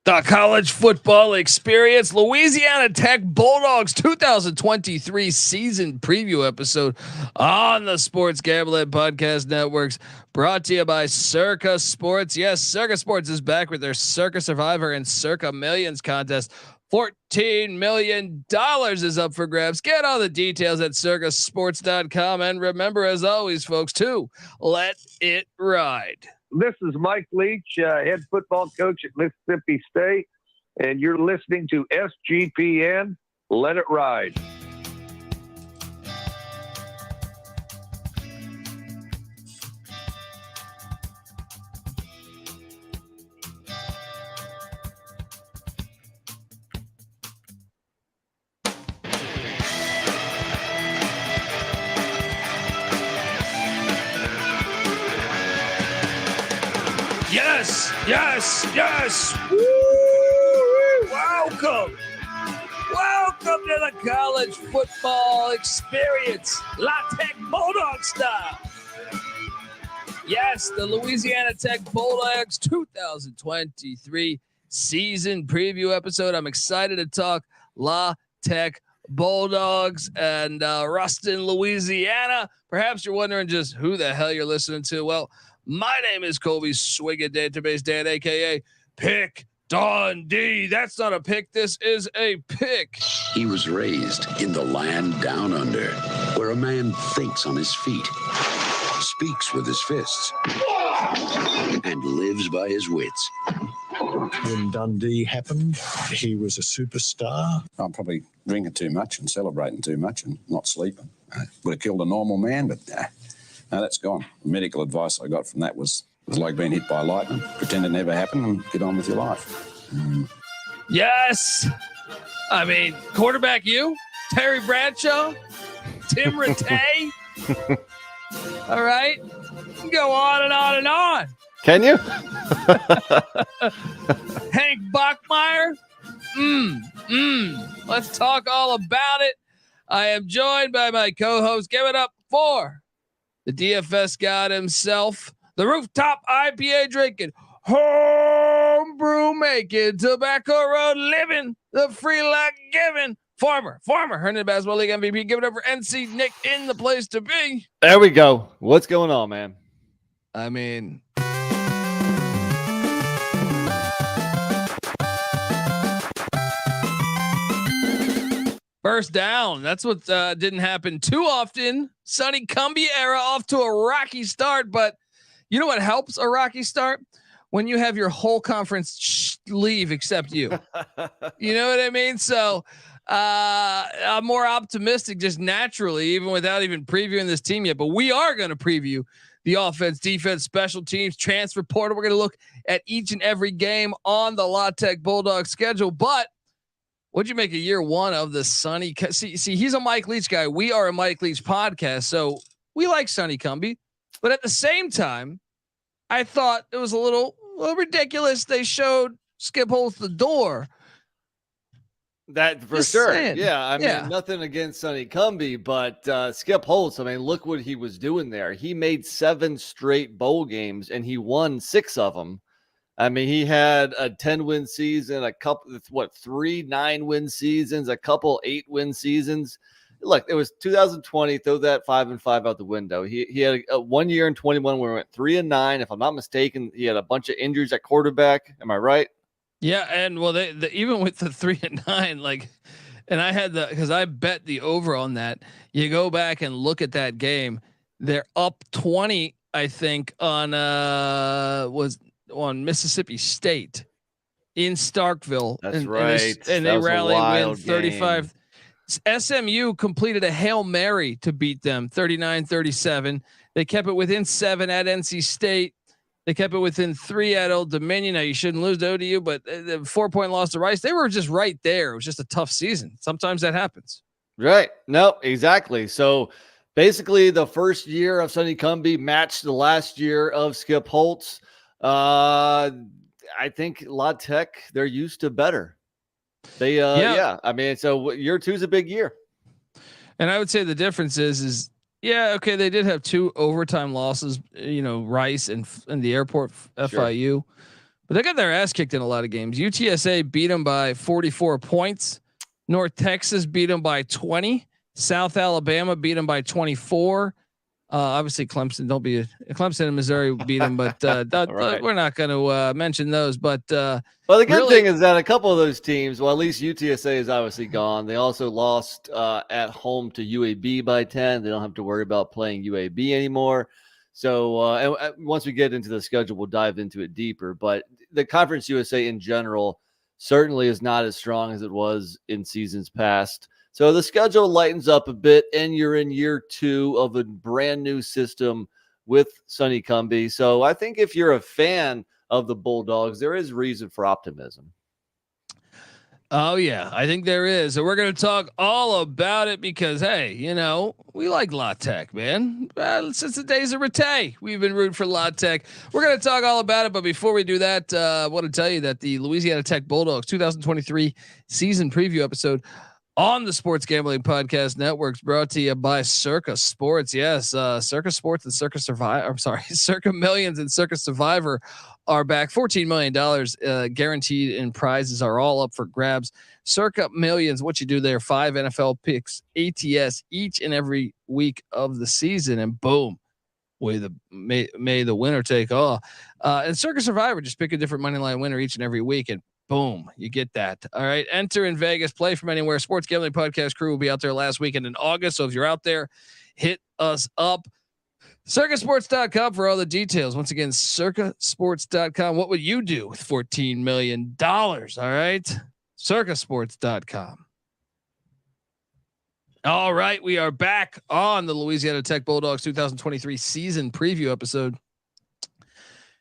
The college football experience, Louisiana Tech Bulldogs 2023 season preview episode on the Sports Gambling Podcast Networks, brought to you by Circa Sports. Yes, Circa Sports is back with their Circa Survivor and Circa Millions contest. $14 million is up for grabs. Get all the details at circasports.com. And remember, as always, folks, to let it ride. This is Mike Leach, head football coach at Mississippi State, and you're listening to SGPN. Let it ride. Yes. Woo! Welcome to the college football experience, La Tech Bulldog style. Yes, the Louisiana Tech Bulldogs 2023 season preview episode. I'm excited to talk La Tech Bulldogs and Ruston, Louisiana. Perhaps you're wondering just who the hell you're listening to. Well, my name is Colby Swigga, Database Dan, aka Pick Dundee. That's not a pick. This is a pick. He was raised in the land down under, where a man thinks on his feet, speaks with his fists, and lives by his wits. When Dundee happened, he was a superstar. I'm probably drinking too much and celebrating too much and not sleeping. I would have killed a normal man, but no, that's gone. The medical advice I got from that was like being hit by lightning. Pretend it never happened and get on with your life. Yes. I mean, quarterback you, Terry Bradshaw, Tim Rattay. All right. You go on and on and on. Can you? Hank Bachmeier. Let's talk all about it. I am joined by my co-host. Give it up for the DFS god himself, the rooftop IPA drinking, homebrew making, tobacco road living, the free luck giving, former Herndon Basketball League MVP. Give it up for NC Nick in the place to be. There we go. What's going on, man? I mean, first down. That's what didn't happen too often. Sonny Cumbie era off to a rocky start, but you know what helps a rocky start? When you have your whole conference leave except you. You know what I mean? So I'm more optimistic just naturally, even without even previewing this team yet. But we are going to preview the offense, defense, special teams, transfer portal. We're going to look at each and every game on the La Tech Bulldog schedule. But what'd you make of year one of the Sonny? See, he's a Mike Leach guy. We are a Mike Leach podcast, so we like Sonny Cumbie. But at the same time, I thought it was a little ridiculous. They showed Skip Holtz the door. That for Just sure. saying. Yeah, I mean, Yeah. nothing against Sonny Cumbie, but Skip Holtz, I mean, look what he was doing there. He made 7 straight bowl games, and he won 6 of them. I mean, he had a 10-win season, a couple, 3 9-win seasons, a couple 8-win seasons. Look, it was 2020. Throw that 5-5 out the window. He had a 1 year in 21 where we went 3-9. If I'm not mistaken, he had a bunch of injuries at quarterback. Am I right? Yeah, and well, they even with the 3-9, like, and I had because I bet the over on that. You go back and look at that game. They're up 20, I think, on Mississippi State in Starkville. That's right. And they rally win 35. Game. SMU completed a Hail Mary to beat them 39-37. They kept it within 7 at NC State. They kept it within 3 at Old Dominion. Now you shouldn't lose to ODU, but the 4-point loss to Rice. They were just right there. It was just a tough season. Sometimes that happens. Right. No, exactly. So basically the first year of Sonny Cumbie matched the last year of Skip Holtz. I think La Tech, they're used to better. They, yeah. I mean, so year 2 is a big year. And I would say the difference is yeah, okay, they did have 2 overtime losses, Rice and the airport FIU, but they got their ass kicked in a lot of games. UTSA beat them by 44 points. North Texas beat them by 20. South Alabama beat them by 24. Obviously Clemson, Clemson and Missouri beat them, but Right. we're not going to mention those. But Well, the good really- thing is that a couple of those teams, well, at least UTSA is obviously gone. They also lost at home to UAB by 10. They don't have to worry about playing UAB anymore. So and once we get into the schedule, we'll dive into it deeper. But the Conference USA in general certainly is not as strong as it was in seasons past. So the schedule lightens up a bit, and you're in year 2 of a brand new system with Sonny Cumbie. So I think if you're a fan of the Bulldogs, there is reason for optimism. Oh yeah, I think there is. And we're going to talk all about it because, hey, we like La Tech, man. Since the days of Rattay, we've been rooting for La Tech. We're going to talk all about it. But before we do that, I want to tell you that the Louisiana Tech Bulldogs 2023 season preview episode on the Sports Gambling Podcast Network is brought to you by Circa Sports. Yes, Circa Sports and Circa Survivor. I'm sorry, Circa Millions and Circa Survivor are back. $14 million guaranteed in prizes are all up for grabs. Circa Millions, what you do there, 5 NFL picks, ATS each and every week of the season, and boom, may the winner take all. And Circa Survivor, just pick a different money line winner each and every week, and boom, you get that. All right. Enter in Vegas, play from anywhere. Sports Gambling Podcast crew will be out there last weekend in August. So if you're out there, hit us up. Circasports.com for all the details. Once again, circasports.com. What would you do with $14 million? All right. Circasports.com. All right. We are back on the Louisiana Tech Bulldogs 2023 season preview episode.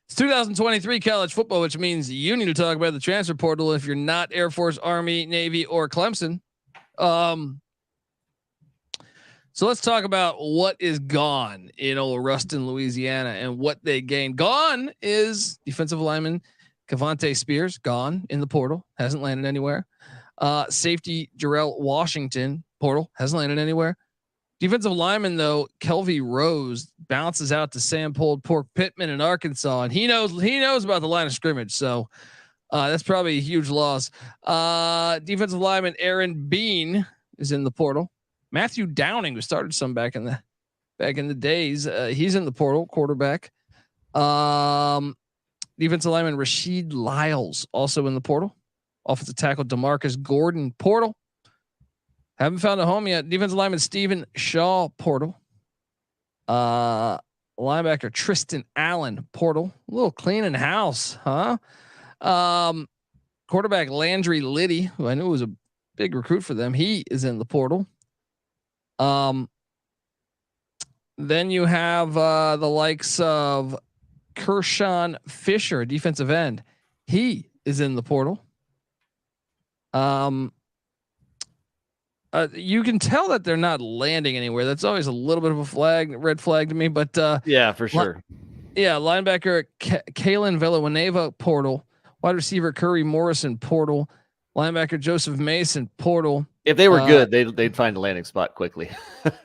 It's 2023 college football, which means you need to talk about the transfer portal if you're not Air Force, Army, Navy, or Clemson. So let's talk about what is gone in old Ruston, Louisiana, and what they gained. Gone is defensive lineman Cavante Spears, gone in the portal, hasn't landed anywhere. Safety Jarrell Washington, portal, hasn't landed anywhere. Defensive lineman though, Kelvy Rose bounces out to Sam Pork Pittman in Arkansas, and he knows about the line of scrimmage. So that's probably a huge loss. Defensive lineman Aaron Bean is in the portal. Matthew Downing, who started some back in the days, he's in the portal, quarterback. Defensive lineman Rasheed Lyles also in the portal. Offensive tackle DeMarcus Gordon, portal. Haven't found a home yet. Defensive lineman Stephen Shaw, portal. Linebacker Tristan Allen, portal. A little cleaning house, huh? Quarterback Landry Liddy, who I knew was a big recruit for them, he is in the portal. Then you have the likes of Kershawn Fisher, defensive end. He is in the portal. You can tell that they're not landing anywhere. That's always a little bit of a red flag to me. But yeah, for sure. Linebacker Kalen Villanueva, portal. Wide receiver Curry Morrison, portal. Linebacker Joseph Mason, portal. If they were good, they'd find a landing spot quickly.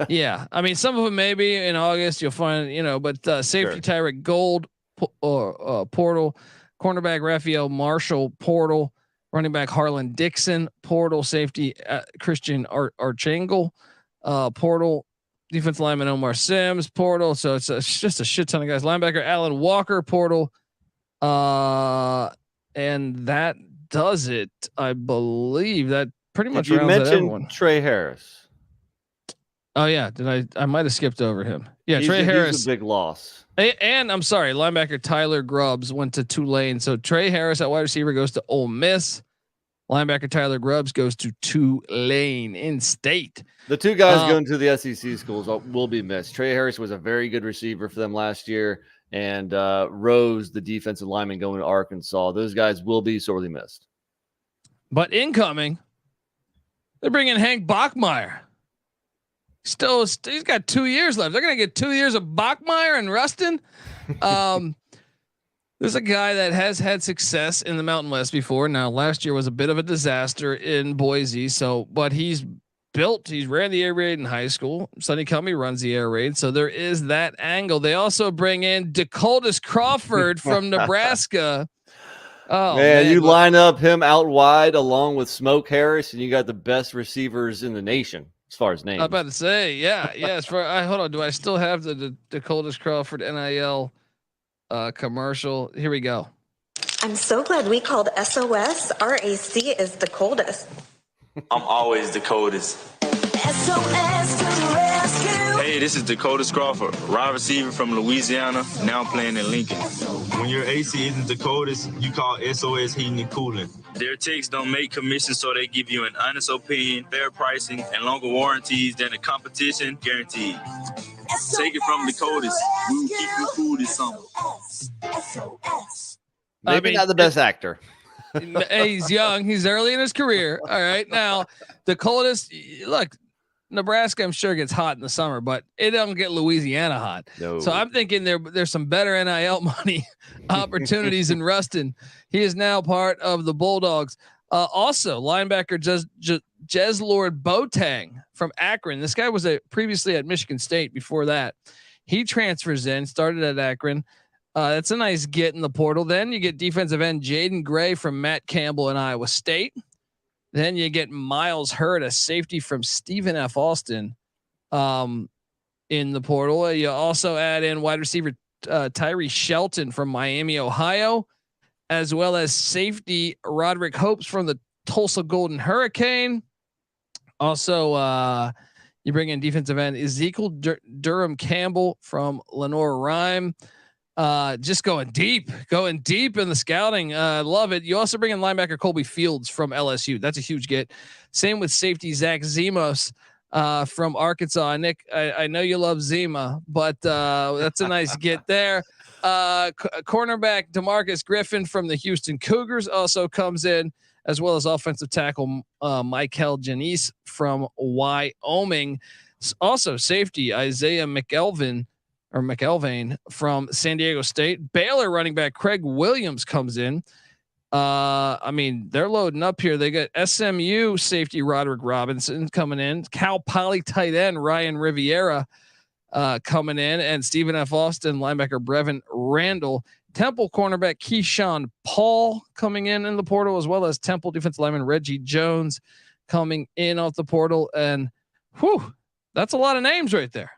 Yeah, I mean, some of them maybe in August you'll find, but safety Tyreek Gold, portal. Cornerback Raphael Marshall, portal. Running back Harlan Dixon, portal. Safety Christian Archangle, portal. Defensive lineman Omar Sims, portal. So it's just a shit ton of guys. Linebacker Alan Walker, portal. And that does it. I believe that pretty much you rounds out everyone. mentioned Trey Harris. Oh yeah, I might have skipped over him. Yeah, Trey He's Harris, a big loss. and I'm sorry, linebacker Tyler Grubbs went to Tulane. So Trey Harris at wide receiver goes to Ole Miss. Linebacker Tyler Grubbs goes to Tulane in state. The two guys going to the SEC schools will be missed. Trey Harris was a very good receiver for them last year, and Rose, the defensive lineman, going to Arkansas. Those guys will be sorely missed. But incoming, they're bringing Hank Bachmeier. He's got 2 years left. They're going to get 2 years of Bachmeier and Ruston. There's a guy that has had success in the Mountain West before. Now, last year was a bit of a disaster in Boise. But he's ran the air raid in high school. Sonny Cumbie runs the air raid. So there is that angle. They also bring in Dakotas Crawford from Nebraska. man, you but- line up him out wide along with Smoke Harris, and you got the best receivers in the nation as far as names. I'm about to say, yeah. As far hold on, do I still have the Coldest Crawford NIL commercial? Here we go. I'm so glad we called SOS. RAC is the coldest. I'm always the coldest. SOS to the rescue. Hey, this is Dakota Crawford, wide receiver from Louisiana, now playing in Lincoln. When your AC isn't the coldest, you call SOS Heating and Cooling. Their techs don't make commissions, so they give you an honest opinion, fair pricing, and longer warranties than the competition guaranteed. Take it from the coldest. We will keep you cool this summer. Maybe not the best actor. Hey, he's young. He's early in his career. All right. Now, the coldest, look, Nebraska, I'm sure gets hot in the summer, but it don't get Louisiana hot. No. So I'm thinking there's some better NIL money opportunities in Ruston. He is now part of the Bulldogs. Also, linebacker Jeslord Boateng from Akron. This guy was previously at Michigan State before that. He transfers in, started at Akron. That's a nice get in the portal. Then you get defensive end Jaden Gray from Matt Campbell in Iowa State. Then you get Miles Hurd, a safety from Stephen F. Austin in the portal. You also add in wide receiver Tyree Shelton from Miami, Ohio, as well as safety Roderick Hopes from the Tulsa Golden Hurricane. Also, you bring in defensive end Ezekiel Durham Campbell from Lenore Rhyme. Just going deep in the scouting. Love it. You also bring in linebacker Colby Fields from LSU. That's a huge get. Same with safety Zach Zemos from Arkansas. Nick, I know you love Zima, but that's a nice get there. Cornerback DeMarcus Griffin from the Houston Cougars also comes in, as well as offensive tackle Michael Janice from Wyoming. Also safety Isaiah McElvain from San Diego State. Baylor running back Craig Williams comes in. I mean, they're loading up here. They got SMU safety Roderick Robinson coming in. Cal Poly tight end Ryan Riviera coming in, and Stephen F. Austin linebacker Brevin Randall. Temple cornerback Keyshawn Paul coming in the portal, as well as Temple defensive lineman Reggie Jones coming in off the portal. And that's a lot of names right there.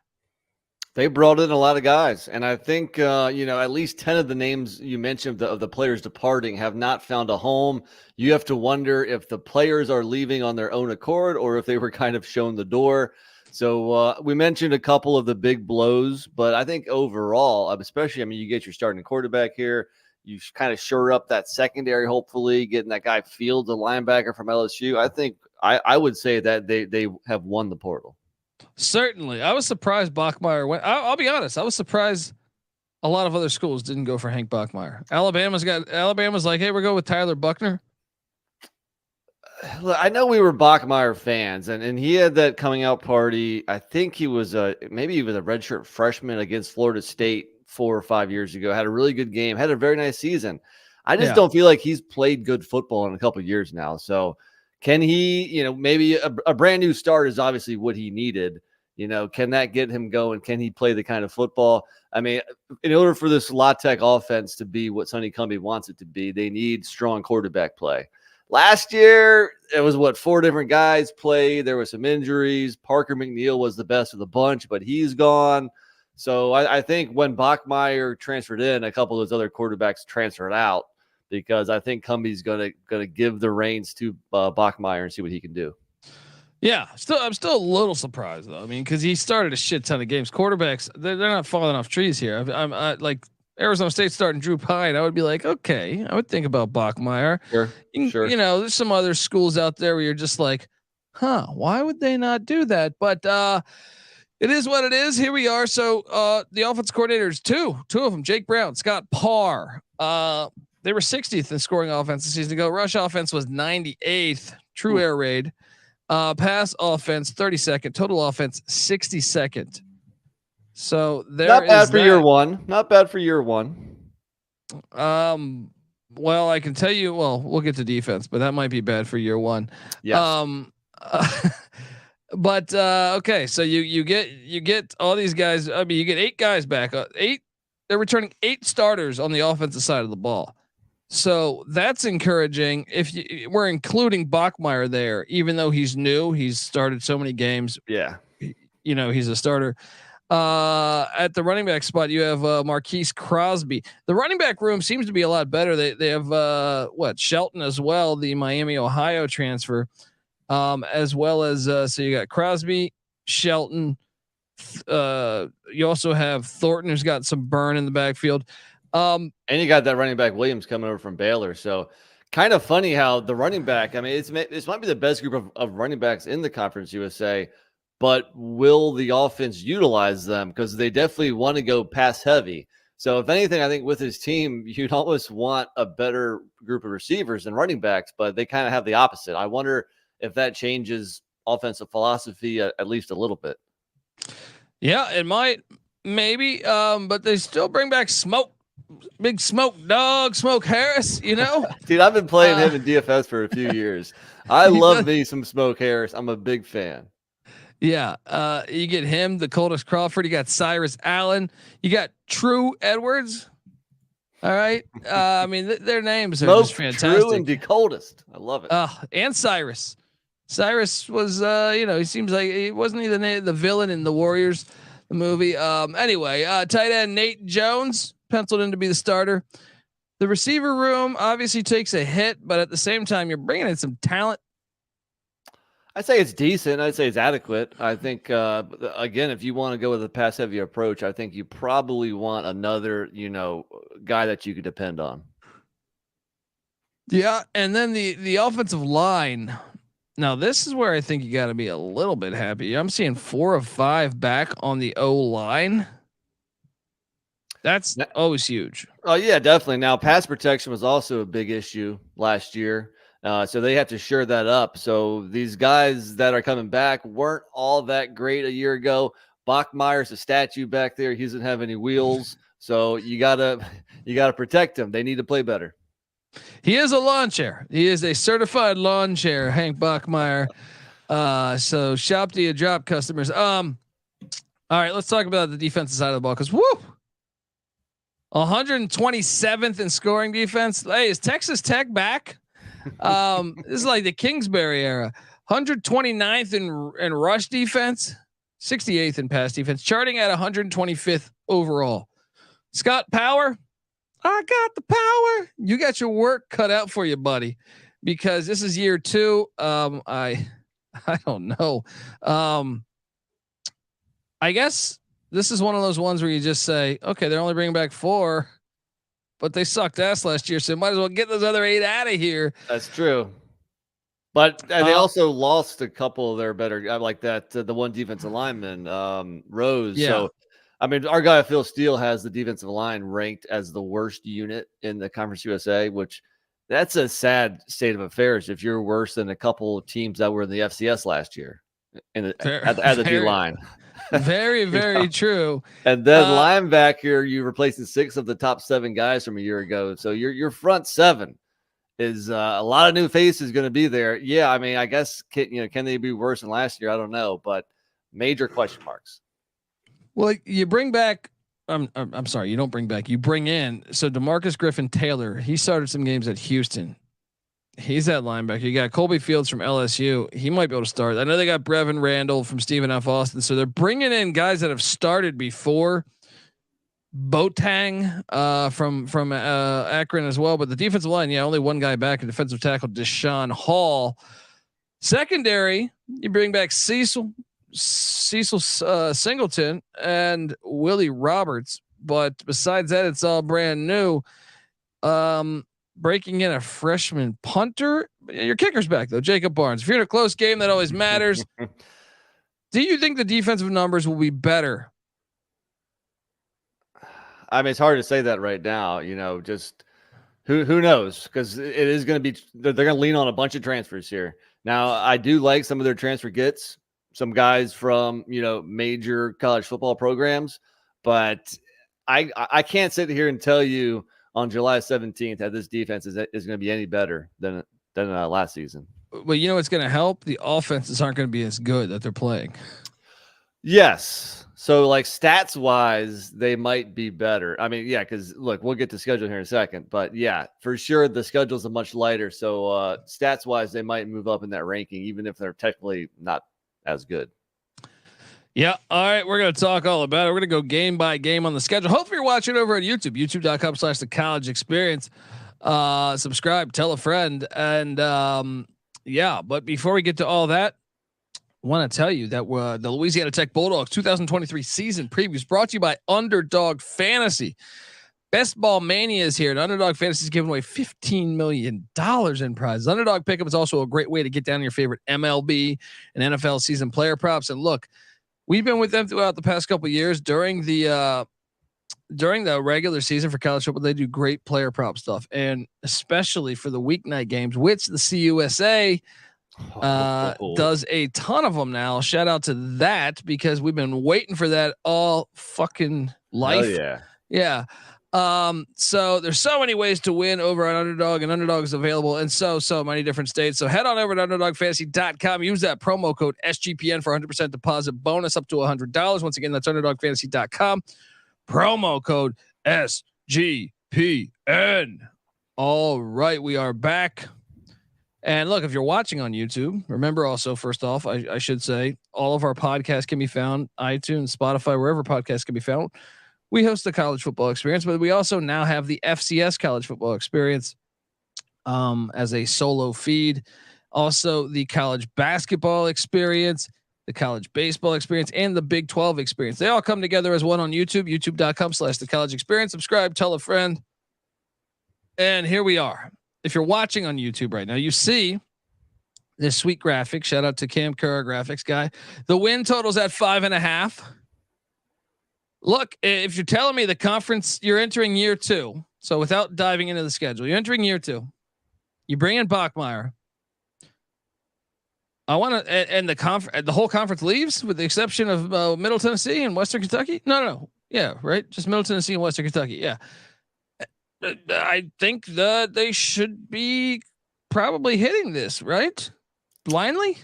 They brought in a lot of guys, and I think at least 10 of the names you mentioned of the players departing have not found a home. You have to wonder if the players are leaving on their own accord or if they were kind of shown the door. So we mentioned a couple of the big blows, but I think overall, especially, you get your starting quarterback here. You kind of shore up that secondary, hopefully getting that guy Fields, a linebacker from LSU. I think I would say that they have won the portal. Certainly. I was surprised Bachmeier went. I'll be honest. I was surprised a lot of other schools didn't go for Hank Bachmeier. Alabama's like, hey, we're going with Tyler Buckner. Look, I know we were Bachmeier fans, and he had that coming out party. I think he was maybe even a redshirt freshman against Florida State 4 or 5 years ago. Had a really good game. Had a very nice season. I just don't feel like he's played good football in a couple of years now. So can he, maybe a brand new start is obviously what he needed. Can that get him going? Can he play the kind of football? I mean, in order for this La Tech offense to be what Sonny Cumbie wants it to be, they need strong quarterback play. Last year, it was 4 different guys played. There were some injuries. Parker McNeil was the best of the bunch, but he's gone. So I think when Bachmeier transferred in, a couple of those other quarterbacks transferred out because I think Cumbie's gonna give the reins to Bachmeier and see what he can do. Yeah, I'm still a little surprised though. I mean, because he started a shit ton of games. Quarterbacks, they're not falling off trees here. I'm like Arizona State starting Drew Pine. I would be like, okay, I would think about Bachmeier. Sure. There's some other schools out there where you're just like, why would they not do that? But it is what it is. Here we are. So the offense coordinators, two of them, Jake Brown, Scott Parr. They were 60th in scoring offense a season ago. Rush offense was 98th. True air raid. Pass offense 32nd. Total offense 62nd. So not bad for year one. Not bad for year one. Well, I can tell you. Well, we'll get to defense, but that might be bad for year one. Yes. But okay. So you get all these guys. I mean, you get 8 guys back. 8. They're returning 8 starters on the offensive side of the ball. So that's encouraging. If we're including Bachmeier there, even though he's new, he's started so many games. Yeah. You know, he's a starter. At the running back spot, you have Marquise Crosby. The running back room seems to be a lot better. They have Shelton as well, the Miami, Ohio transfer, as well as so you got Crosby, Shelton. You also have Thornton, who's got some burn in the backfield. And you got that running back Williams coming over from Baylor. So kind of funny how the running back, I mean, this might be the best group of running backs in the Conference USA, but will the offense utilize them? Because they definitely want to go pass heavy. So if anything, I think with his team, you'd almost want a better group of receivers and running backs, but they kind of have the opposite. I wonder if that changes offensive philosophy at least a little bit. Yeah, it might, maybe, but they still bring back Big Smoke Harris, you know. Dude, I've been playing him in DFS for a few years. I love me some Smoke Harris. I'm a big fan. Yeah, you get him, the Coldest Crawford. You got Cyrus Allen. You got True Edwards. All right. I mean, their names are just fantastic. True and DeColdest. I love it. And Cyrus. Cyrus was, he seems like he wasn't even the villain in the Warriors movie. Anyway, tight end Nate Jones penciled in to be the starter. The receiver room obviously takes a hit, but at the same time, you're bringing in some talent. I'd say it's decent. I'd say it's adequate. I think, again, if you want to go with a pass heavy approach, I think you probably want another, guy that you could depend on. Yeah. And then the offensive line. Now, this is where I think you got to be a little bit happy. I'm seeing 4 of 5 back on the O line. That's always huge. Oh yeah, definitely. Now, pass protection was also a big issue last year. So they have to shore that up. So these guys that are coming back weren't all that great a year ago. Bachmeier's a statue back there. He doesn't have any wheels. So you gotta protect him. They need to play better. He is a lawn chair. He is a certified lawn chair, Hank Bachmeier. So shop to your drop customers. All right, let's talk about the defensive side of the ball. Cause 127th in scoring defense. Hey, is Texas Tech back? This is like the Kingsbury era. 129th in rush defense, 68th in pass defense, charting at 125th overall. Scott Power, I got the power. You got your work cut out for you, buddy, because this is year 2. I don't know. I guess this is one of those ones where you just say, okay, they're only bringing back 4, but they sucked ass last year, so might as well get those other 8 out of here. That's true. But they also lost a couple of their better, like that, the one defensive lineman, Rose. Yeah. So, I mean, our guy Phil Steele has the defensive line ranked as the worst unit in the Conference USA, which that's a sad state of affairs if you're worse than a couple of teams that were in the FCS last year at the D line. Very, very true. And then linebacker, you're replacing 6 of the top 7 guys from a year ago. So your front 7 is a lot of new faces going to be there. Yeah, I mean, I guess can they be worse than last year? I don't know, but major question marks. Well, you bring back. I'm sorry, you don't bring back. You bring in. So DeMarcus Griffin Taylor, he started some games at Houston. He's at linebacker. You got Colby Fields from LSU. He might be able to start. I know they got Brevin Randall from Stephen F. Austin. So they're bringing in guys that have started before. Boateng from Akron as well. But the defensive line, only one guy back, a defensive tackle, Deshaun Hall. Secondary, you bring back Cecil Singleton and Willie Roberts. But besides that, it's all brand new. Breaking in a freshman punter. Your kicker's back though, Jacob Barnes. If you're in a close game, that always matters. Do you think the defensive numbers will be better? I mean, it's hard to say that right now. Just who knows? Because it is going to be. They're going to lean on a bunch of transfers here. Now, I do like some of their transfer gets. Some guys from major college football programs, but I can't sit here and tell you on July 17th that this defense is going to be any better than last season. Well, it's going to help. The offenses aren't going to be as good that they're playing. Yes. So like stats wise, they might be better. I mean, yeah, because look, we'll get to schedule here in a second, but yeah, for sure the schedules are much lighter. So stats wise, they might move up in that ranking, even if they're technically not as good. Yeah. All right. We're going to talk all about it. We're going to go game by game on the schedule. Hopefully you're watching over at YouTube, youtube.com/the college experience. Subscribe, tell a friend. And yeah, but before we get to all that, I want to tell you that the Louisiana Tech Bulldogs 2023 season previews brought to you by Underdog Fantasy. Best Ball Mania is here, and Underdog Fantasy is giving away $15 million in prizes. Underdog Pickup is also a great way to get down your favorite MLB and NFL season player props. And look, we've been with them throughout the past couple of years during the regular season for college football. They do great player prop stuff, and especially for the weeknight games, which the CUSA does a ton of them now. Shout out to that, because we've been waiting for that all fucking life. Oh, yeah. So there's so many ways to win over on Underdog, and Underdog is available in so many different states. So head on over to underdogfantasy.com. Use that promo code SGPN for 100% deposit bonus up to $100. Once again, that's underdogfantasy.com. Promo code SGPN. All right, we are back. And look, if you're watching on YouTube, remember also, first off, I should say, all of our podcasts can be found iTunes, Spotify, wherever podcasts can be found. We host the College Football Experience, but we also now have the FCS College Football Experience as a solo feed. Also, the College Basketball Experience, the College Baseball Experience, and the Big 12 Experience. They all come together as one on YouTube, youtube.com/the College Experience. Subscribe, tell a friend. And here we are. If you're watching on YouTube right now, you see this sweet graphic. Shout out to Cam Kerr, graphics guy. The win total's at 5.5. Look, if you're telling me the conference, you're entering year 2. So without diving into the schedule, you're entering year 2. You bring in Bachmeier. I want to, and the whole conference leaves with the exception of Middle Tennessee and Western Kentucky. No. Yeah, right. Just Middle Tennessee and Western Kentucky. Yeah. I think that they should be probably hitting this, right? Blindly.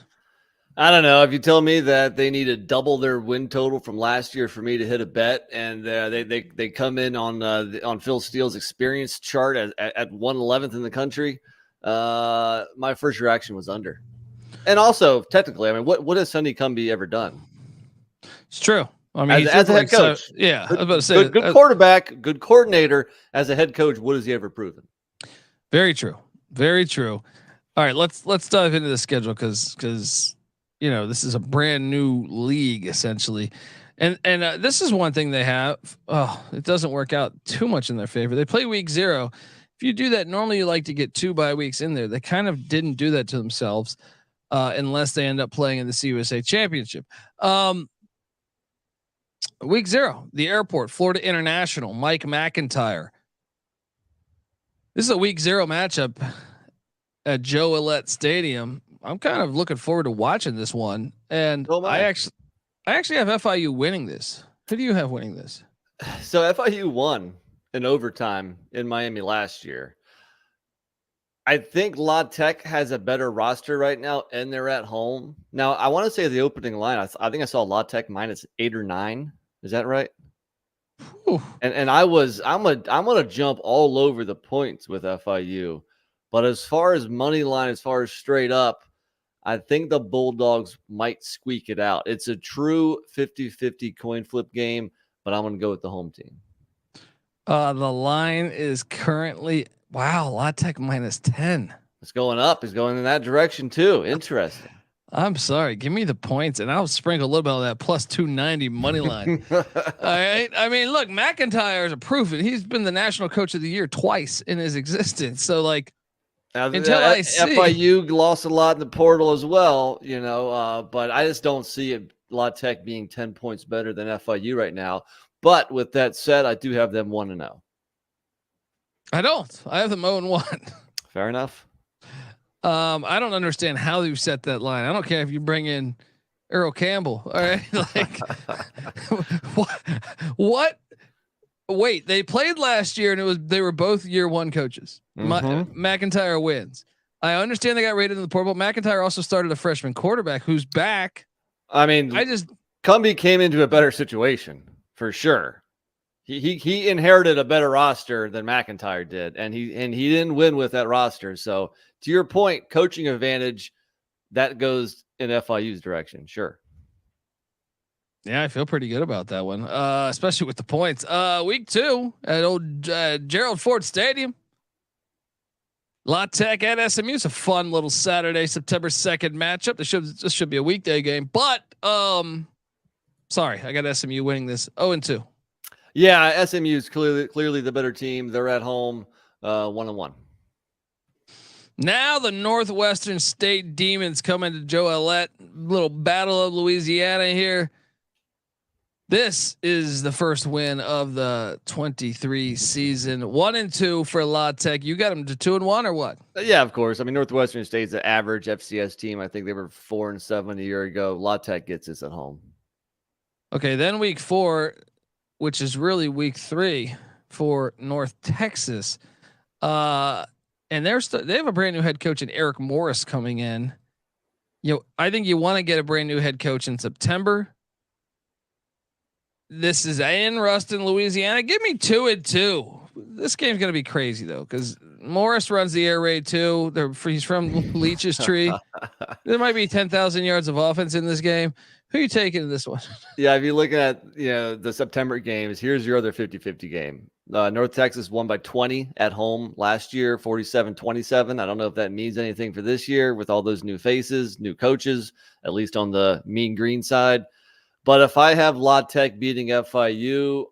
I don't know. If you tell me that they need to double their win total from last year for me to hit a bet, and they come in on Phil Steele's experience chart at 111th in the country, my first reaction was under. And also, technically, I mean, what has Sonny Cumbie ever done? It's true. I mean, as a head coach, yeah, I was about to say, good quarterback, good coordinator. As a head coach, what has he ever proven? Very true. Very true. All right, let's dive into the schedule because you know this is a brand new league essentially, and this is one thing they have. Oh, it doesn't work out too much in their favor. They play week 0. If you do that, normally you like to get 2 bye weeks in there. They kind of didn't do that to themselves, unless they end up playing in the CUSA championship. Week 0, the airport, Florida International, Mike McIntyre. This is a week 0 matchup at Joe Willett Stadium. I'm kind of looking forward to watching this one. And I actually have FIU winning this. Who do you have winning this? So FIU won in overtime in Miami last year. I think La Tech has a better roster right now, and they're at home. Now, I want to say the opening line, I think I saw La Tech -8 or 9. Is that right? Whew. And I'm gonna jump all over the points with FIU, but as far as money line, as far as straight up, I think the Bulldogs might squeak it out. It's a true 50-50 coin flip game, but I'm gonna go with the home team. The line is currently La Tech -10. It's going up. It's going in that direction too. Interesting. I'm sorry. Give me the points, and I'll sprinkle a little bit of that plus 290 money line. All right. I mean, look, McIntyre is a proof. He's been the national coach of the year twice in his existence. So, like, until I see FIU lost a lot in the portal as well, you know, but I just don't see it. La Tech being 10 points better than FIU right now. But with that said, I do have them 1-0. I don't. I have them 0-1. Fair enough. I don't understand how you set that line. I don't care if you bring in Earl Campbell. All right. Like what? Wait, they played last year and they were both year 1 coaches. McIntyre wins. I understand they got rated in the portal. McIntyre also started a freshman quarterback who's back. I mean, Cumbie came into a better situation for sure. He inherited a better roster than McIntyre did, and he didn't win with that roster. So to your point, coaching advantage that goes in FIU's direction. Sure. Yeah, I feel pretty good about that one, especially with the points. Week 2 at old Gerald Ford Stadium. La Tech at SMU. It's a fun little Saturday, September 2nd matchup. This should be a weekday game, but sorry, I got SMU winning this 0-2. Yeah, SMU is clearly the better team. They're at home, 1-1. Now the Northwestern State Demons come into Joellette. Little Battle of Louisiana here. This is the first win of the 23 season. 1-2 for La Tech. You got them to 2-1 or what? Yeah, of course. I mean, Northwestern State's an average FCS team. I think they were 4-7 a year ago. La Tech gets this at home. Okay, then week 4, which is really week 3 for North Texas. And they have a brand new head coach in Eric Morris coming in. I think you want to get a brand new head coach in September. This is in Ruston, Louisiana. Give me 2-2. This game's going to be crazy though, because Morris runs the air raid too. He's from Leach's Tree. There might be 10,000 yards of offense in this game. Who are you taking in this one? Yeah, if you look at the September games, here's your other 50-50 game. North Texas won by 20 at home last year, 47-27. I don't know if that means anything for this year with all those new faces, new coaches, at least on the Mean Green side. But if I have La Tech beating FIU,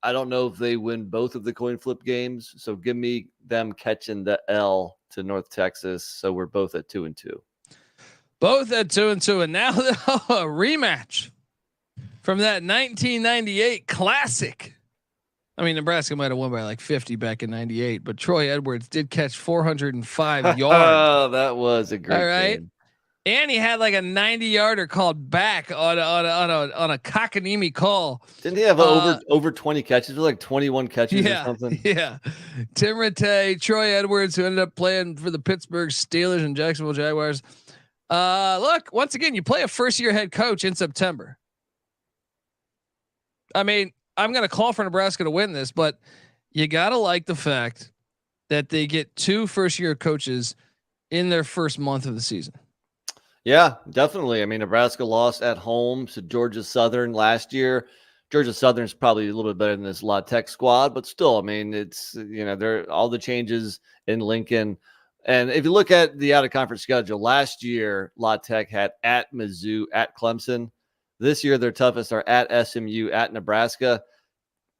I don't know if they win both of the coin flip games. So give me them catching the L to North Texas. So we're both at 2-2. Both at 2-2. And now a rematch from that 1998 classic. I mean, Nebraska might have won by like 50 back in 98, but Troy Edwards did catch 405 yards. Oh, that was a great game. And he had like a 90-yarder called back on a cockanimi call. Didn't he have over 20 catches? Like 21 catches or something? Yeah. Tim Rattay, Troy Edwards, who ended up playing for the Pittsburgh Steelers and Jacksonville Jaguars. Look, once again, you play a first-year head coach in September. I mean, I'm going to call for Nebraska to win this, but you got to like the fact that they get 2 first-year coaches in their first month of the season. Yeah, definitely. I mean, Nebraska lost at home to Georgia Southern last year. Georgia Southern's probably a little bit better than this La Tech squad, but still, I mean, it's, they're all the changes in Lincoln. And if you look at the out of conference schedule, last year, La Tech had at Mizzou, at Clemson. This year, their toughest are at SMU, at Nebraska.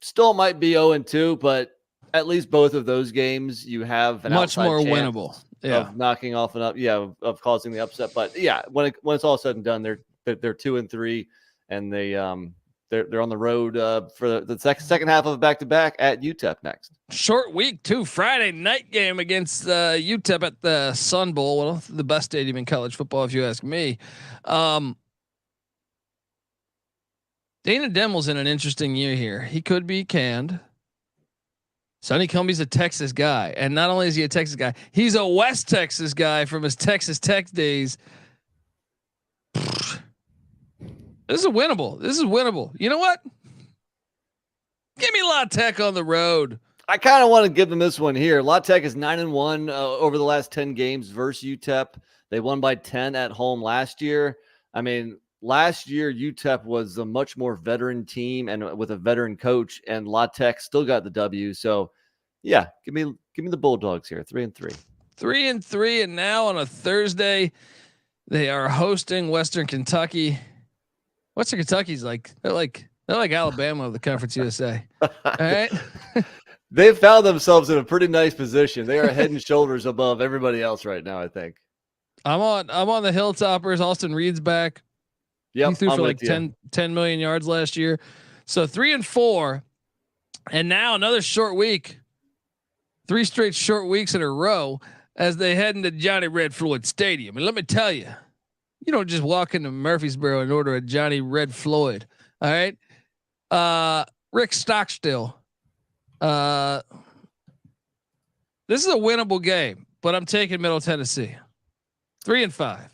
Still might be 0-2, but at least both of those games, you have an much more winnable. Of knocking off and up, of causing the upset. But when it's all said and done, they're 2-3, and they're on the road for the second half of a back-to-back at UTEP next. Short week too. Friday night game against UTEP at the Sun Bowl, one of the best stadium in college football, if you ask me. Dana Dimmel's in an interesting year here. He could be canned. Sonny Cumbie's a Texas guy, and not only is he a Texas guy, he's a West Texas guy from his Texas Tech days. This is winnable. You know what? Give me La Tech on the road. I kind of want to give them this one here. La Tech is 9-1 over the last 10 games versus UTEP. They won by 10 at home last year. I mean, last year UTEP was a much more veteran team and with a veteran coach, and La Tech still got the W. So, yeah, give me the Bulldogs here, 3-3. 3-3, and now on a Thursday, they are hosting Western Kentucky. Western Kentucky's they're like Alabama of the Conference USA. All right. They've found themselves in a pretty nice position. They are head and shoulders above everybody else right now, I think. I'm on the Hilltoppers. Austin Reed's back. Yep, he threw for like 10 million yards last year. So 3-4. And now another short week. 3 straight short weeks in a row as they head into Johnny Red Floyd Stadium. And let me tell you, you don't just walk into Murfreesboro and order a Johnny Red Floyd. All right. Rick Stockstill. This is a winnable game, but I'm taking Middle Tennessee. 3-5.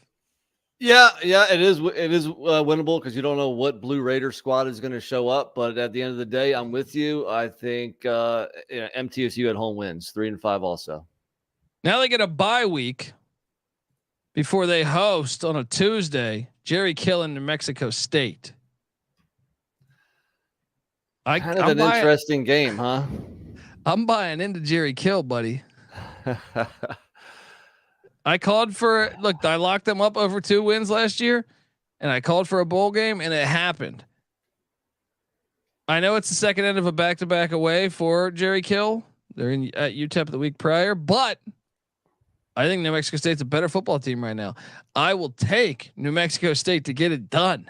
Yeah, it is. It is winnable because you don't know what Blue Raider squad is going to show up. But at the end of the day, I'm with you. I think MTSU at home wins 3-5 also. Now they get a bye week before they host on a Tuesday, Jerry Kill in New Mexico State. Kind of an interesting game, huh? I'm buying into Jerry Kill, buddy. I called for I locked them up over 2 wins last year, and I called for a bowl game, and it happened. I know it's the second end of a back-to-back away for Jerry Kill. They're at UTEP the week prior, but I think New Mexico State's a better football team right now. I will take New Mexico State to get it done.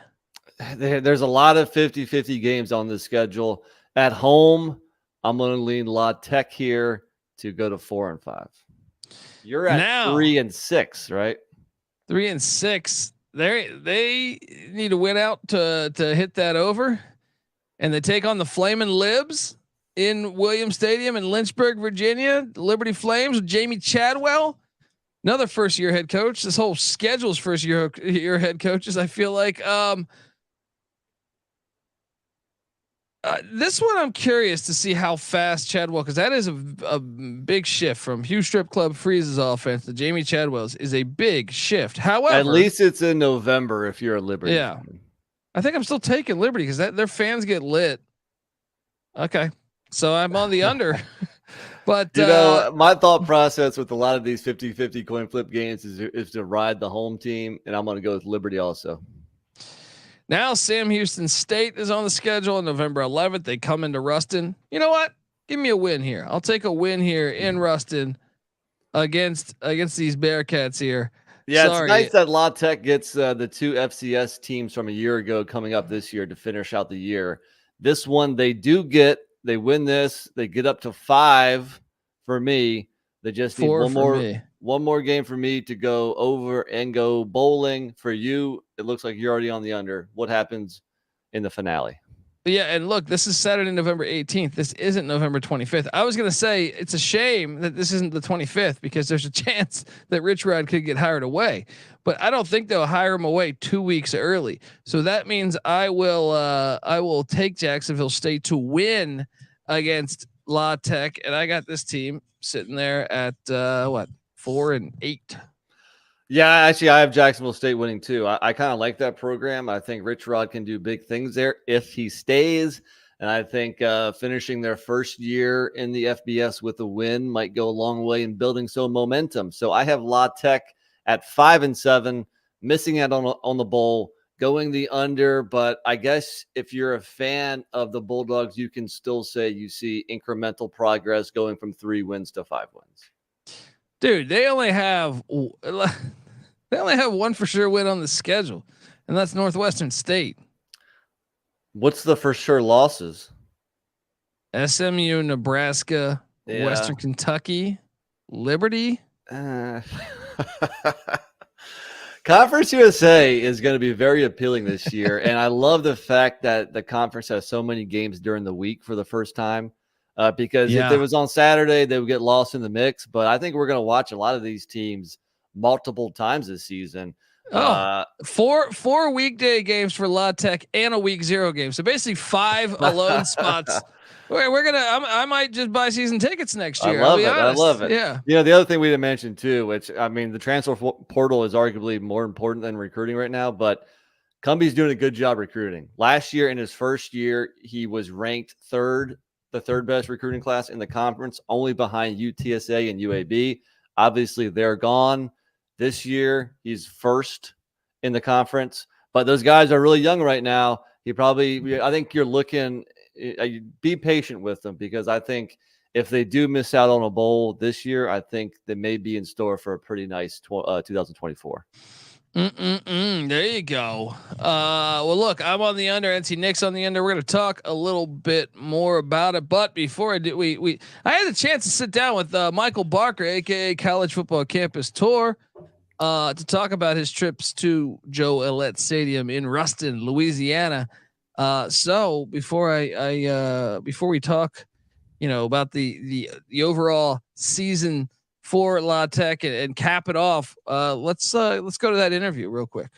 There's a lot of 50-50 games on the schedule. At home, I'm going to lean La Tech here to go to 4-5. You're at now 3-6, right? 3-6. They need to win out to hit that over, and they take on the Flamin' Libs in Williams Stadium in Lynchburg, Virginia. The Liberty Flames with Jamie Chadwell, another first-year head coach. This whole schedule's first-year head coaches. I feel like this one I'm curious to see how fast Chadwell, because that is a big shift from Hugh Strip Club Freeze's offense to Jamie Chadwell's is a big shift. However, at least it's in November if you're a Liberty. Yeah, I think I'm still taking Liberty because their fans get lit. Okay, so I'm on the under. But my thought process with a lot of these 50-50 coin flip games is to ride the home team, and I'm going to go with Liberty also. Now Sam Houston State is on the schedule on November 11th. They come into Ruston. You know what? Give me a win here. I'll take a win here in Ruston against these Bearcats here. Yeah, Sorry. It's nice that La Tech gets the 2 FCS teams from a year ago coming up this year to finish out the year. This one they win this. They get up to 5 for me. They just need one more game for me to go over and go bowling. For you, it looks like you're already on the under. What happens in the finale? Yeah, and look, this is Saturday, November 18th. This isn't November 25th. I was going to say it's a shame that this isn't the 25th because there's a chance that Rich Rod could get hired away. But I don't think they'll hire him away 2 weeks early. So that means I will take Jacksonville State to win against La Tech, and I got this team sitting there at 4-8. Yeah, actually, I have Jacksonville State winning too. I kind of like that program. I think Rich Rod can do big things there if he stays. And I think finishing their first year in the FBS with a win might go a long way in building some momentum. So I have La Tech at 5-7, missing out on the bowl, going the under. But I guess if you're a fan of the Bulldogs, you can still say you see incremental progress going from 3 wins to 5 wins. Dude, they only have one for sure win on the schedule, and that's Northwestern State. What's the for sure losses? SMU, Nebraska, Western Kentucky, Liberty. Conference USA is going to be very appealing this year, and I love the fact that the conference has so many games during the week for the first time. Because if it was on Saturday, they would get lost in the mix. But I think we're going to watch a lot of these teams multiple times this season. Four weekday games for La Tech and a week 0 game. So basically 5 alone spots. We're gonna. I might just buy season tickets next year. I love it. Yeah. The other thing we didn't mention too, which I mean, the transfer portal is arguably more important than recruiting right now, but Cumbie's doing a good job recruiting. Last year, in his first year, he was ranked the third best recruiting class in the conference, only behind UTSA and UAB. Obviously, they're gone. This year, he's first in the conference, but those guys are really young right now. I think you're looking, be patient with them, because I think if they do miss out on a bowl this year, I think they may be in store for a pretty nice 2024. There you go. Well, look, I'm on the under. NC Nick's on the under. We're going to talk a little bit more about it, but before I do, I had a chance to sit down with Michael Barker, aka College Football Campus Tour, to talk about his trips to Joe Ellet Stadium in Ruston, Louisiana. So before before we talk, about the overall season for La Tech and cap it off. Let's go to that interview real quick.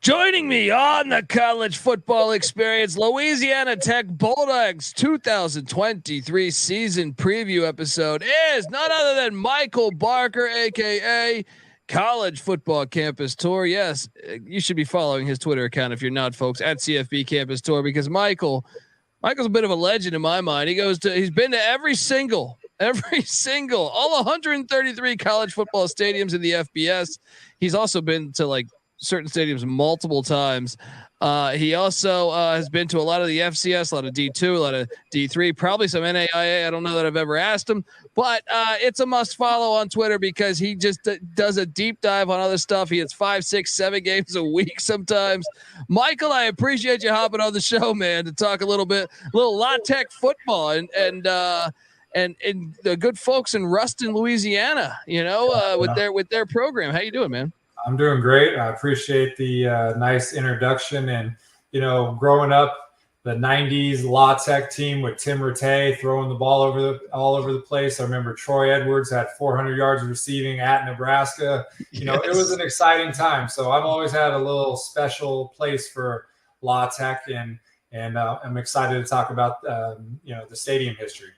Joining me on the college football experience, Louisiana Tech Bulldogs 2023 season preview episode is none other than Michael Barker, aka College Football Campus Tour. Yes, you should be following his Twitter account if you're not, folks, at CFB Campus Tour, because Michael's a bit of a legend in my mind. He's been to every single all 133 college football stadiums in the FBS. He's also been to like certain stadiums multiple times. He also has been to a lot of the FCS, a lot of D2, a lot of D3, probably some NAIA. I don't know that I've ever asked him, but it's a must follow on Twitter because he just does a deep dive on other stuff. He hits 5, 6, 7 games a week sometimes. Michael, I appreciate you hopping on the show, man, to talk a little La Tech football and the good folks in Ruston, Louisiana, with their program. How you doing, man? I'm doing great. I appreciate the nice introduction. And, growing up, the 90s La Tech team with Tim Rattay throwing the ball all over the place. I remember Troy Edwards had 400 yards receiving at Nebraska. It was an exciting time. So I've always had a little special place for La Tech, and I'm excited to talk about, the stadium history.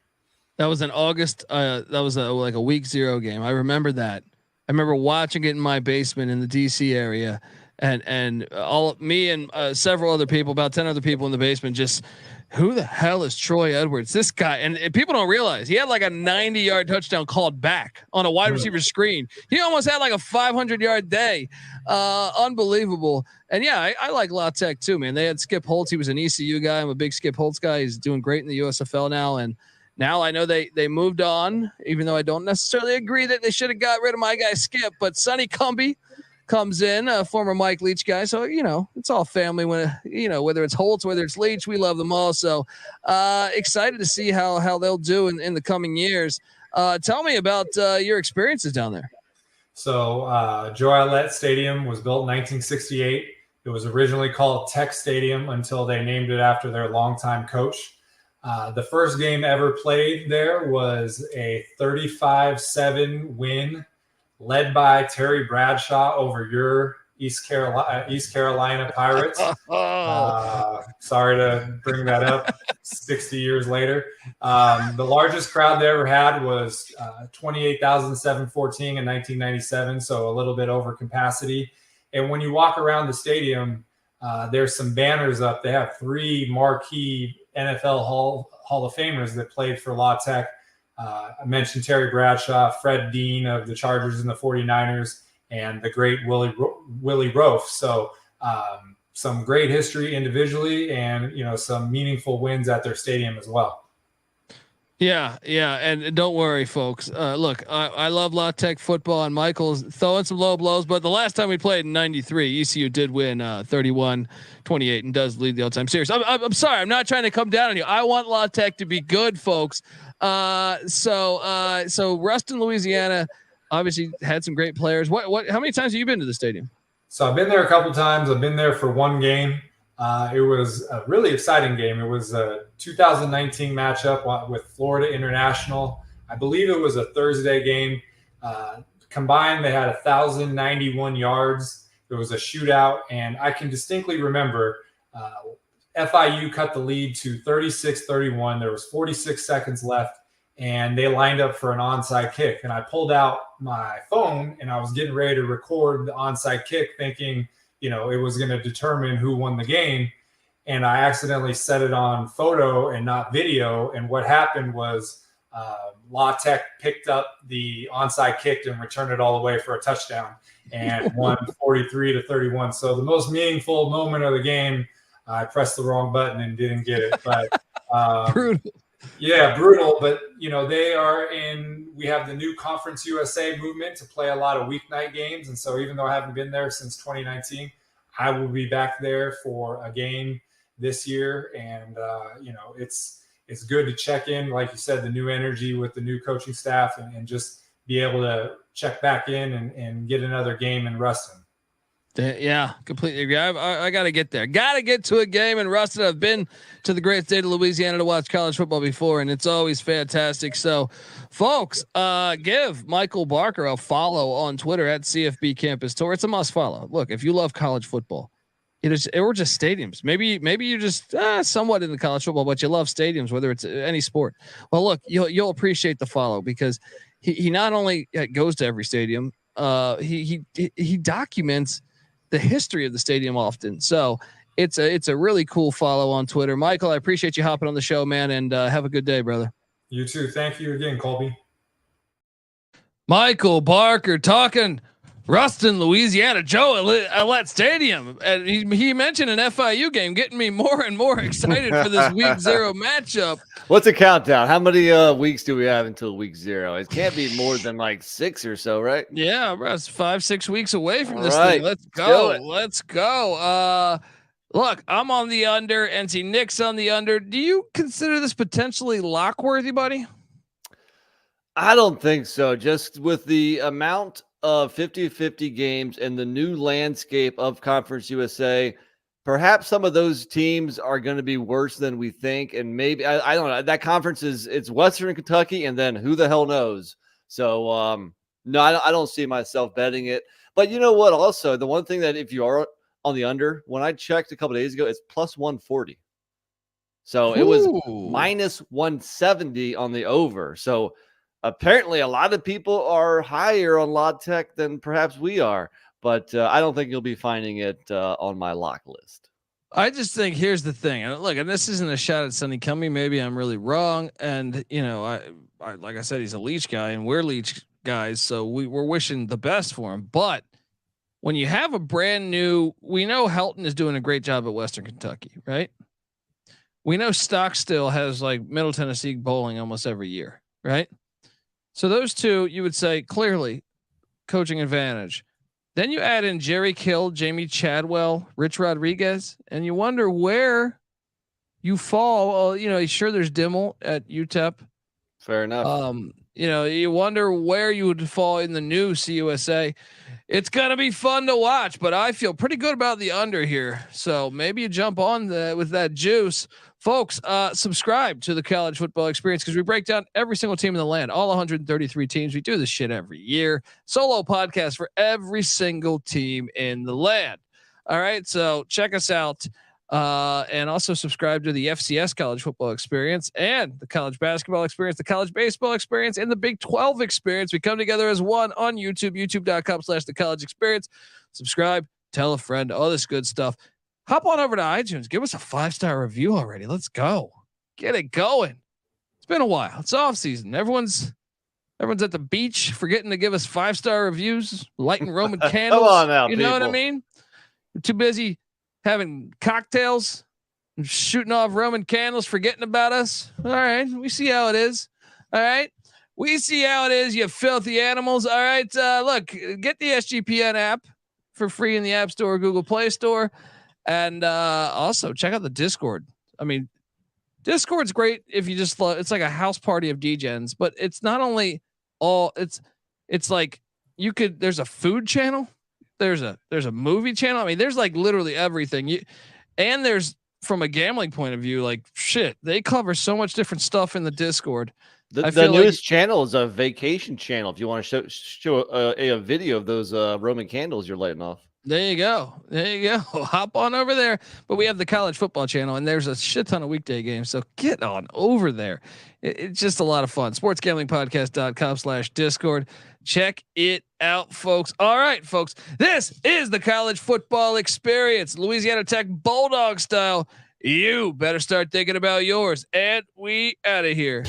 That was in August. That was like a week 0 game. I remember that. I remember watching it in my basement in the DC area, and all me and several other people, about 10 other people in the basement, just who the hell is Troy Edwards? This guy, and people don't realize he had like a 90-yard touchdown called back on a wide receiver screen. He almost had like a 500-yard day. Unbelievable. And yeah, I like La Tech too, man. They had Skip Holtz. He was an ECU guy. I'm a big Skip Holtz guy. He's doing great in the USFL now, and now I know they moved on, even though I don't necessarily agree that they should have got rid of my guy Skip. But Sonny Cumbie comes in, a former Mike Leach guy. So, it's all family when, whether it's Holtz, whether it's Leach, we love them all. So excited to see how they'll do in the coming years. Tell me about your experiences down there. So Joe Outlet Stadium was built in 1968. It was originally called Tech Stadium until they named it after their longtime coach. The first game ever played there was a 35-7 win led by Terry Bradshaw over your East Carolina Pirates. Sorry to bring that up 60 years later. The largest crowd they ever had was 28,714 in 1997, so a little bit over capacity. And when you walk around the stadium, there's some banners up. They have 3 marquee NFL Hall of Famers that played for La Tech. I mentioned Terry Bradshaw, Fred Dean of the Chargers and the 49ers, and the great Willie Roaf. So some great history individually, and some meaningful wins at their stadium as well. Yeah. And don't worry, folks. Look, I love La Tech football, and Michael's throwing some low blows, but the last time we played in 93, ECU did win 31-28 and does lead the all-time series. I'm sorry. I'm not trying to come down on you. I want La Tech to be good, folks. So Ruston, Louisiana, obviously had some great players. How many times have you been to the stadium? So I've been there a couple times. I've been there for one game. It was a really exciting game. It was a 2019 matchup with Florida International. I believe it was a Thursday game. Combined, they had 1,091 yards. It was a shootout, and I can distinctly remember FIU cut the lead to 36-31. There was 46 seconds left, and they lined up for an onside kick. And I pulled out my phone, and I was getting ready to record the onside kick, thinking – it was going to determine who won the game. And I accidentally set it on photo and not video. And what happened was La Tech picked up the onside kick and returned it all the way for a touchdown and won 43-31. So the most meaningful moment of the game, I pressed the wrong button and didn't get it. But brutal. Yeah, brutal. But, we have the new Conference USA movement to play a lot of weeknight games. And so even though I haven't been there since 2019, I will be back there for a game this year. And, it's good to check in, like you said, the new energy with the new coaching staff and just be able to check back in and get another game in Ruston. Yeah, completely agree. I got to get there. Got to get to a game in Ruston. I've been to the great state of Louisiana to watch college football before, and it's always fantastic. So, folks, give Michael Barker a follow on Twitter at CFB Campus Tour. It's a must follow. Look, if you love college football, or just stadiums. Maybe you're just somewhat into college football, but you love stadiums, whether it's any sport. Well, look, you'll appreciate the follow because he not only goes to every stadium, he documents the history of the stadium often. So it's a really cool follow on Twitter. Michael, I appreciate you hopping on the show, man, and have a good day, brother. You too. Thank you again, Colby. Michael Barker talking Ruston, Louisiana, Joe Allet Stadium. And he mentioned an FIU game, getting me more and more excited for this week 0 matchup. What's the countdown? How many weeks do we have until week 0? It can't be more than like 6 or so, right? Yeah, bro, it's 5-6 weeks away from this right. thing. Let's go. Let's go. Look, I'm on the under. NC Nick's on the under. Do you consider this potentially lock worthy, buddy? I don't think so. Just with the amount of 50-50 games and the new landscape of Conference USA, perhaps some of those teams are going to be worse than we think. And maybe, I don't know, that conference it's Western Kentucky, and then who the hell knows? So, no, I don't see myself betting it. But you know what? Also, the one thing that if you are on the under, when I checked a couple of days ago, it's plus 140. So it was minus 170 on the over. So apparently a lot of people are higher on La Tech than perhaps we are, but I don't think you'll be finding it on my lock list. I just think here's the thing. And look, and this isn't a shot at Sonny Cummey. Maybe I'm really wrong. And you know, I like I said, he's a Leach guy and we're Leach guys. So we're wishing the best for him. But when you have a brand new, we know Helton is doing a great job at Western Kentucky, right? We know Stockstill has like Middle Tennessee bowling almost every year, right? So those two, you would say clearly coaching advantage. Then you add in Jerry Kill, Jamie Chadwell, Rich Rodriguez, and you wonder where you fall. You know, sure there's Dimmel at UTEP. Fair enough. You know, you wonder where you would fall in the new CUSA. It's gonna be fun to watch, but I feel pretty good about the under here. So maybe you jump on with that juice. Folks, subscribe to the College Football Experience because we break down every single team in the land, all 133 teams. We do this shit every year. Solo podcast for every single team in the land. All right, so check us out. And also subscribe to the FCS College Football Experience and the College Basketball Experience, the College Baseball Experience, and the Big 12 Experience. We come together as one on YouTube, youtube.com/the College Experience. Subscribe, tell a friend, all this good stuff. Hop on over to iTunes. Give us a 5-star review already. Let's go. Get it going. It's been a while. It's off season. Everyone's at the beach forgetting to give us 5-star reviews, lighting Roman candles. Come on now, you know what I mean? You're too busy having cocktails and shooting off Roman candles, forgetting about us. All right. We see how it is. All right. We see how it is, you filthy animals. All right. Look, get the SGPN app for free in the App Store, Google Play Store. And also check out the Discord. I mean, Discord's great if you just it's like a house party of DJs, but it's not only all it's like there's a food channel, there's a movie channel. I mean, there's like literally everything. And there's from a gambling point of view, like shit, they cover so much different stuff in the Discord. The newest channel is a vacation channel. If you want to show a video of those Roman candles you're lighting off. There you go. Hop on over there. But we have the college football channel and there's a shit ton of weekday games. So get on over there. It's just a lot of fun. sportsgamblingpodcast.com/Discord. Check it out, folks. All right, folks. This is the College Football Experience, Louisiana Tech Bulldog style. You better start thinking about yours. And we out of here.